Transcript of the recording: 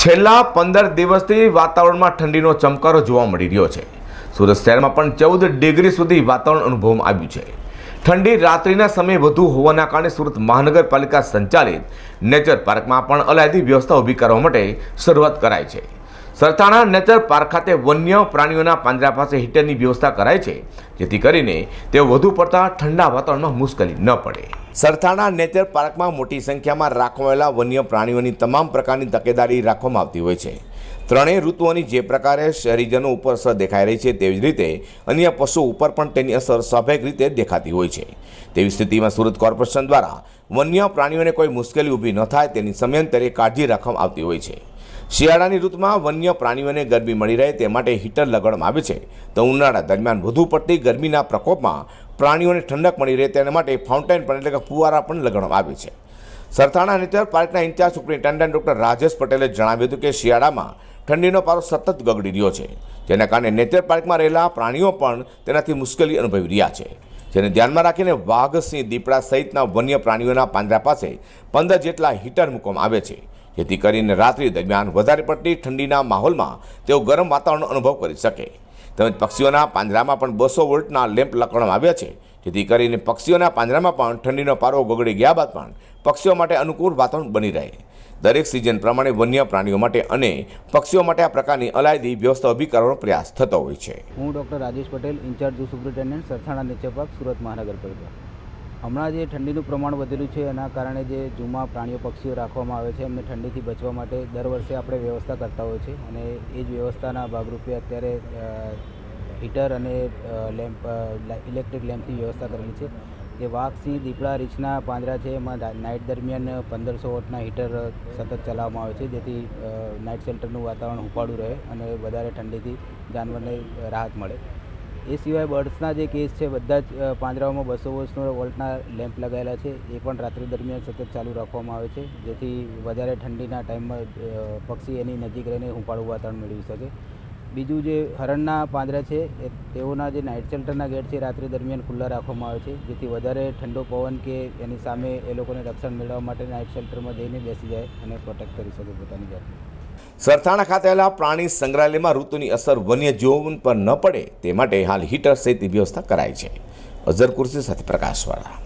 છેલ્લા 15 દિવસથી વાતાવરણમાં ઠંડીનો ચમકારો જોવા મળી રહ્યો છે। સુરત શહેરમાં પણ 14 ડિગ્રી સુધી વાતાવરણ અનુભવવામાં આવ્યું છે। ઠંડી રાત્રિના સમયે વધુ હોવાના કારણે સુરત મહાનગરપાલિકા સંચાલિત નેચર પાર્કમાં પણ અલાયદી વ્યવસ્થા ઊભી કરવા માટે શરૂઆત કરાઈ છે। સરથાણા નેચર પાર્ક ખાતે વન્ય પ્રાણીઓના પાંજરા પાસે હીટરની વ્યવસ્થા કરાઈ છે, જેથી કરીને તેઓ વધુ પડતા ઠંડા વાતાવરણમાં મુશ્કેલી ન પડે। સરથાણા નેચર પાર્કમાં મોટી સંખ્યામાં રાખવામાં આવેલા વન્ય પ્રાણીઓની તમામ પ્રકારની તકેદારી રાખવામાં આવતી હોય છે। ત્રણેય ઋતુઓની જે પ્રકારે શહેરીજનો ઉપર અસર દેખાઈ રહી છે, તેવી જ રીતે અન્ય પશુ ઉપર પણ તેની અસર સ્વાભાવિક રીતે દેખાતી હોય છે। તેવી સ્થિતિમાં સુરત કોર્પોરેશન દ્વારા વન્ય પ્રાણીઓને કોઈ મુશ્કેલી ઊભી ન થાય તેની સમયાંતરે કાળજી રાખવામાં આવતી હોય છે। શિયાળાની ઋતુમાં વન્ય પ્રાણીઓને ગરમી મળી રહે તે માટે હીટર લગાડવામાં આવે છે, તો ઉનાળા દરમિયાન વધુ પડતી ગરમીના પ્રકોપમાં પ્રાણીઓને ઠંડક મળી રહે તેના માટે ફાઉન્ટેન પણ એટલે કે ફુવારા પણ લગાડવામાં આવે છે। સરથાણા નેચર પાર્કના ઇન્ચાર્જ સુપ્રિન્ટેન્ડન્ટ ડૉક્ટર રાજેશ પટેલે જણાવ્યું હતું કે શિયાળામાં ઠંડીનો પારો સતત ગગડી રહ્યો છે, જેના કારણે નેચર પાર્કમાં રહેલા પ્રાણીઓ પણ તેનાથી મુશ્કેલી અનુભવી રહ્યા છે, જેને ધ્યાનમાં રાખીને વાઘ, સિંહ, દીપડા સહિતના વન્ય પ્રાણીઓના પાંજરા પાસે 15 જેટલા હીટર મૂકવામાં આવે છે, જેથી કરીને રાત્રિ દરમિયાન વધારે પડતી ઠંડીના માહોલમાં તેઓ ગરમ વાતાવરણનો અનુભવ કરી શકે। તેમજ પક્ષીઓના પાંજરામાં પણ 200 વોલ્ટના લેમ્પ લગાડવામાં આવ્યા છે, જેથી કરીને પક્ષીઓના પાંજરામાં પણ ઠંડીનો પારો ગગડી ગયા બાદ પણ પક્ષીઓ માટે અનુકૂળ વાતાવરણ બની રહે। દરેક સિઝન પ્રમાણે વન્ય પ્રાણીઓ માટે અને પક્ષીઓ માટે આ પ્રકારની અલાયદી વ્યવસ્થા ઊભી કરવાનો પ્રયાસ થતો હોય છે। હું doctor Rajesh Patel, incharge superintendent Sarthana nature park, Surat મહાનગરપાલિકા। હમણાં જે ઠંડીનું પ્રમાણ વધેલું છે એના કારણે જે ઝૂમાં પ્રાણીઓ પક્ષીઓ રાખવામાં આવે છે એમને ઠંડીથી બચવા માટે દર વર્ષે આપણે વ્યવસ્થા કરતા હોય છે, અને એ જ વ્યવસ્થાના ભાગરૂપે અત્યારે હીટર અને લેમ્પ, ઇલેક્ટ્રિક લેમ્પની વ્યવસ્થા કરેલી છે। જે વાઘ, સિંહ, દીપડા, રીંછના પાંજરા છે એમાં નાઇટ દરમિયાન 1500 વોટના હીટર સતત ચલાવવામાં આવે છે, જેથી નાઇટ શેલ્ટરનું વાતાવરણ હુંફાળું રહે અને વધારે ઠંડીથી જાનવરને રાહત મળે। એ સિવાય બર્ડ્સના જે કેસ છે બધા જ પાંજરાઓમાં 200 વોલ્ટના લેમ્પ લગાવેલા છે, એ પણ રાત્રિ દરમિયાન સતત ચાલુ રાખવામાં આવે છે, જેથી વધારે ઠંડીના ટાઈમમાં પક્ષી એની નજીક રહીને હુંફાળું વાતાવરણ મેળવી શકે। બીજું જે હરણના પાંજરા છે તેઓના જે નાઇટ શેલ્ટરના ગેટ છે રાત્રિ દરમિયાન ખુલ્લા રાખવામાં આવે છે, જેથી વધારે ઠંડો પવન કે એની સામે એ લોકોને રક્ષણ મેળવવા માટે નાઇટ શેલ્ટરમાં જઈને બેસી જાય અને પ્રોટેક્ટ કરી શકે પોતાની જાતને। સરથાણા ખાતે આવેલા પ્રાણી સંગ્રહાલયમાં ઋતુની અસર વન્યજીવો પર ન પડે તે માટે હાલ હીટર સહિતની વ્યવસ્થા કરાઈ છે। અઝર કુર્સી સાથે પ્રકાશવાળા।